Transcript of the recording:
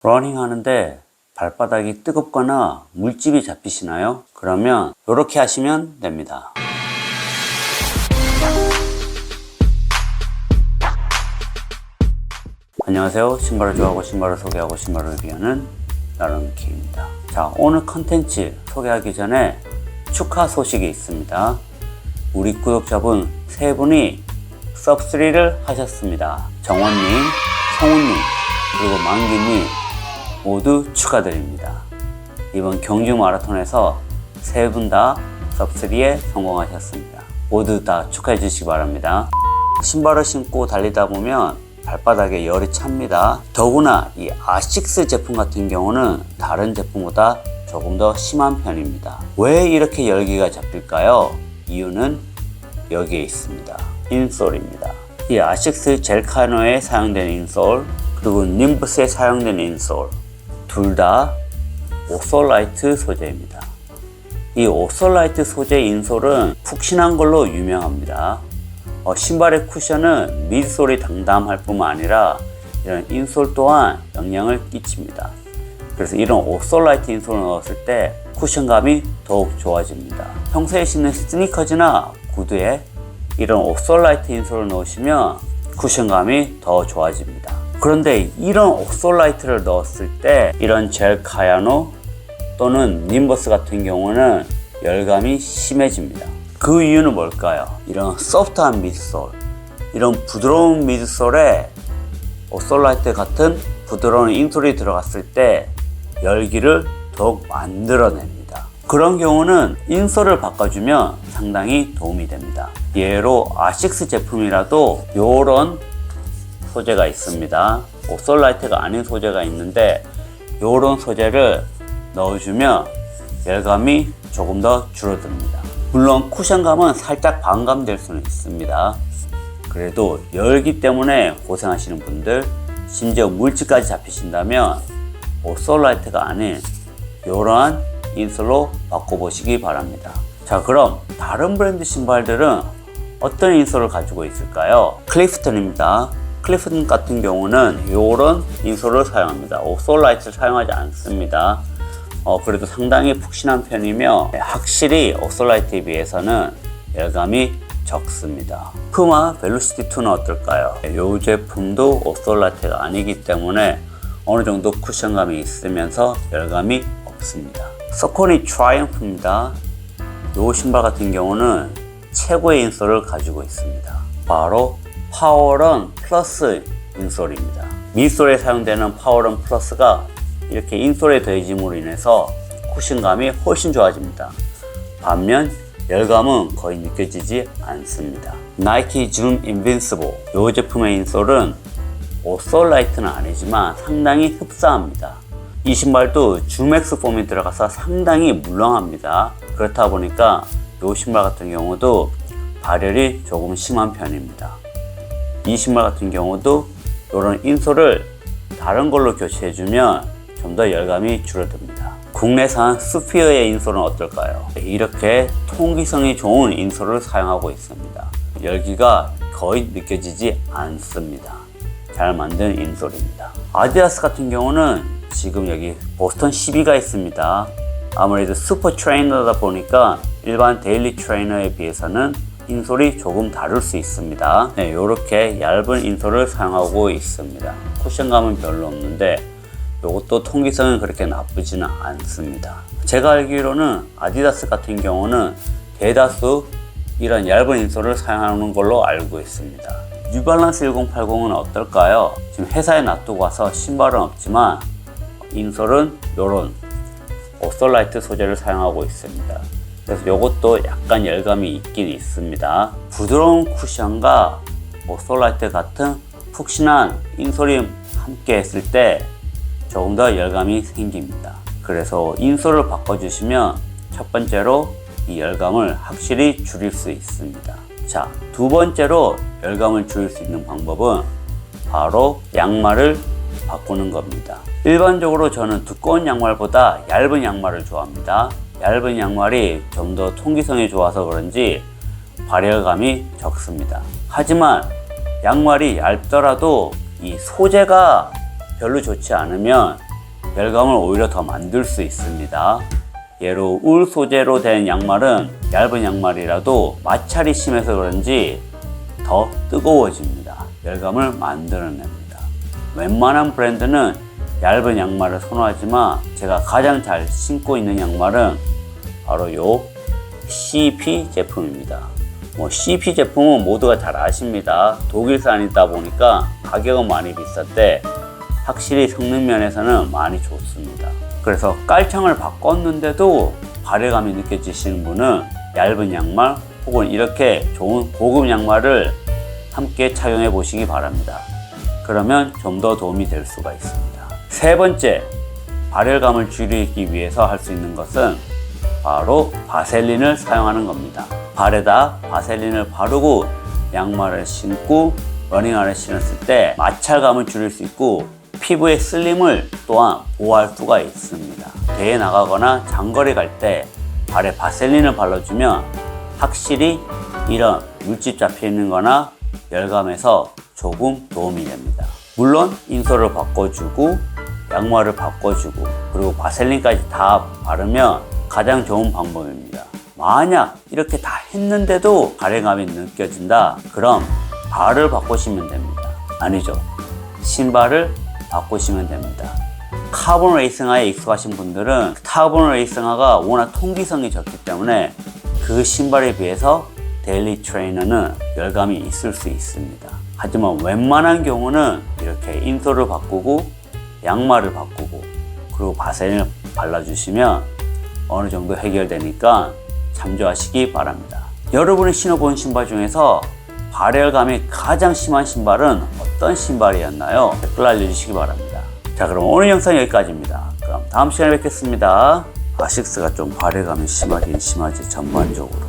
러닝 하는데 발바닥이 뜨겁거나 물집이 잡히시나요? 그러면 이렇게 하시면 됩니다. 안녕하세요. 신발을 좋아하고 신발을 소개하고 신발을 리뷰하는 나름키입니다. 자, 오늘 컨텐츠 소개하기 전에 축하 소식이 있습니다. 우리 구독자분 세 분이 섭3를 하셨습니다. 정원님, 성훈님, 그리고 만기님 모두 축하드립니다. 이번 경주 마라톤에서 세 분 다 섭3에 성공하셨습니다. 모두 다 축하해 주시기 바랍니다. 신발을 신고 달리다 보면 발바닥에 열이 찹니다. 더구나 이 아식스 제품 같은 경우는 다른 제품보다 조금 더 심한 편입니다. 왜 이렇게 열기가 잡힐까요? 이유는 여기에 있습니다. 인솔입니다. 이 아식스 젤카노에 사용된 인솔, 그리고 님부스에 사용된 인솔, 둘 다 오솔라이트 소재입니다. 이 오솔라이트 소재 인솔은 푹신한 걸로 유명합니다. 신발의 쿠션은 미드솔이 당담할 뿐만 아니라 이런 인솔 또한 영향을 끼칩니다. 그래서 이런 오솔라이트 인솔을 넣었을 때 쿠션감이 더욱 좋아집니다. 평소에 신는 스니커즈나 구두에 이런 오솔라이트 인솔을 넣으시면 쿠션감이 더 좋아집니다. 그런데 이런 오솔라이트를 넣었을 때 이런 젤 카야노 또는 님버스 같은 경우는 열감이 심해집니다. 그 이유는 뭘까요? 이런 소프트한 미드솔, 이런 부드러운 미드솔에 오솔라이트 같은 부드러운 인솔이 들어갔을 때 열기를 더욱 만들어냅니다. 그런 경우는 인솔을 바꿔주면 상당히 도움이 됩니다. 예로 아식스 제품이라도 이런 소재가 있습니다. 오솔라이트가 아닌 소재가 있는데 이런 소재를 넣어주면 열감이 조금 더 줄어듭니다. 물론 쿠션감은 살짝 반감될 수는 있습니다. 그래도 열기 때문에 고생하시는 분들, 심지어 물집까지 잡히신다면 오솔라이트가 아닌 이러한 인솔로 바꿔보시기 바랍니다. 자, 그럼 다른 브랜드 신발들은 어떤 인솔을 가지고 있을까요? 클리프턴입니다. 클리프턴 같은 경우는 이런 인솔을 사용합니다. 오솔라이트를 사용하지 않습니다. 그래도 상당히 푹신한 편이며 확실히 오솔라이트에 비해서는 열감이 적습니다. 푸마 벨로시티2는 어떨까요? 이 제품도 오솔라이트가 아니기 때문에 어느 정도 쿠션감이 있으면서 열감이 없습니다. 서코니 트라이언프입니다. 이 신발 같은 경우는 최고의 인솔을 가지고 있습니다. 바로 파워런 플러스 인솔입니다. 미솔에 사용되는 파워런 플러스가 이렇게 인솔에 더해짐으로 인해서 쿠션감이 훨씬 좋아집니다. 반면 열감은 거의 느껴지지 않습니다. 나이키 줌 인빈시블, 이 제품의 인솔은 오솔라이트는 아니지만 상당히 흡사합니다. 이 신발도 줌엑스 폼이 들어가서 상당히 물렁합니다. 그렇다 보니까 이 신발 같은 경우도 발열이 조금 심한 편입니다. 이 신발 같은 경우도 이런 인솔을 다른 걸로 교체해주면 좀 더 열감이 줄어듭니다. 국내산 스피어의 인솔은 어떨까요? 이렇게 통기성이 좋은 인솔을 사용하고 있습니다. 열기가 거의 느껴지지 않습니다. 잘 만든 인솔입니다. 아디다스 같은 경우는 지금 여기 보스턴 12가 있습니다. 아무래도 슈퍼 트레이너다 보니까 일반 데일리 트레이너에 비해서는 인솔이 조금 다를 수 있습니다. 네, 이렇게 얇은 인솔을 사용하고 있습니다. 쿠션감은 별로 없는데 이것도 통기성은 그렇게 나쁘지는 않습니다. 제가 알기로는 아디다스 같은 경우는 대다수 이런 얇은 인솔을 사용하는 걸로 알고 있습니다. 뉴발란스 1080은 어떨까요? 지금 회사에 놔두고 와서 신발은 없지만 인솔은 이런 오솔라이트 소재를 사용하고 있습니다. 그래서 이것도 약간 열감이 있긴 있습니다. 부드러운 쿠션과 오솔라이트 같은 푹신한 인솔이 함께 했을 때 조금 더 열감이 생깁니다. 그래서 인솔을 바꿔주시면 첫 번째로 이 열감을 확실히 줄일 수 있습니다. 자, 두 번째로 열감을 줄일 수 있는 방법은 바로 양말을 바꾸는 겁니다. 일반적으로 저는 두꺼운 양말보다 얇은 양말을 좋아합니다. 얇은 양말이 좀 더 통기성이 좋아서 그런지 발열감이 적습니다. 하지만 양말이 얇더라도 이 소재가 별로 좋지 않으면 열감을 오히려 더 만들 수 있습니다. 예로 울 소재로 된 양말은 얇은 양말이라도 마찰이 심해서 그런지 더 뜨거워집니다. 열감을 만들어냅니다. 웬만한 브랜드는 얇은 양말을 선호하지만 제가 가장 잘 신고 있는 양말은 바로 요 CP 제품입니다. CP 제품은 모두가 잘 아십니다. 독일산이다 보니까 가격은 많이 비싼데 확실히 성능 면에서는 많이 좋습니다. 그래서 깔창을 바꿨는데도 발열감이 느껴지시는 분은 얇은 양말 혹은 이렇게 좋은 고급 양말을 함께 착용해 보시기 바랍니다. 그러면 좀 더 도움이 될 수가 있습니다. 세 번째, 발열감을 줄이기 위해서 할 수 있는 것은 바로 바셀린을 사용하는 겁니다. 발에다 바셀린을 바르고 양말을 신고 러닝화를 신었을 때 마찰감을 줄일 수 있고 피부의 슬림을 또한 보호할 수가 있습니다. 대회 나가거나 장거리 갈 때 발에 바셀린을 발라주면 확실히 이런 물집 잡혀 있는 거나 열감에서 조금 도움이 됩니다. 물론 인솔을 바꿔주고 양말을 바꿔주고 그리고 바셀린까지 다 바르면 가장 좋은 방법입니다. 만약 이렇게 다 했는데도 발열감이 느껴진다, 그럼 발을 바꾸시면 됩니다. 아니죠, 신발을 바꾸시면 됩니다. 카본 레이싱화에 익숙하신 분들은 카본 레이싱화가 워낙 통기성이 좋기 때문에 그 신발에 비해서 데일리 트레이너는 열감이 있을 수 있습니다. 하지만 웬만한 경우는 이렇게 인솔을 바꾸고 양말을 바꾸고 그리고 바셀린을 발라주시면 어느 정도 해결되니까 참조하시기 바랍니다. 여러분이 신어본 신발 중에서 발열감이 가장 심한 신발은 어떤 신발이었나요? 댓글 알려주시기 바랍니다. 자, 그럼 오늘 영상 여기까지입니다. 그럼 다음 시간에 뵙겠습니다. 아식스가 좀 발열감이 심하긴 심하지 전반적으로.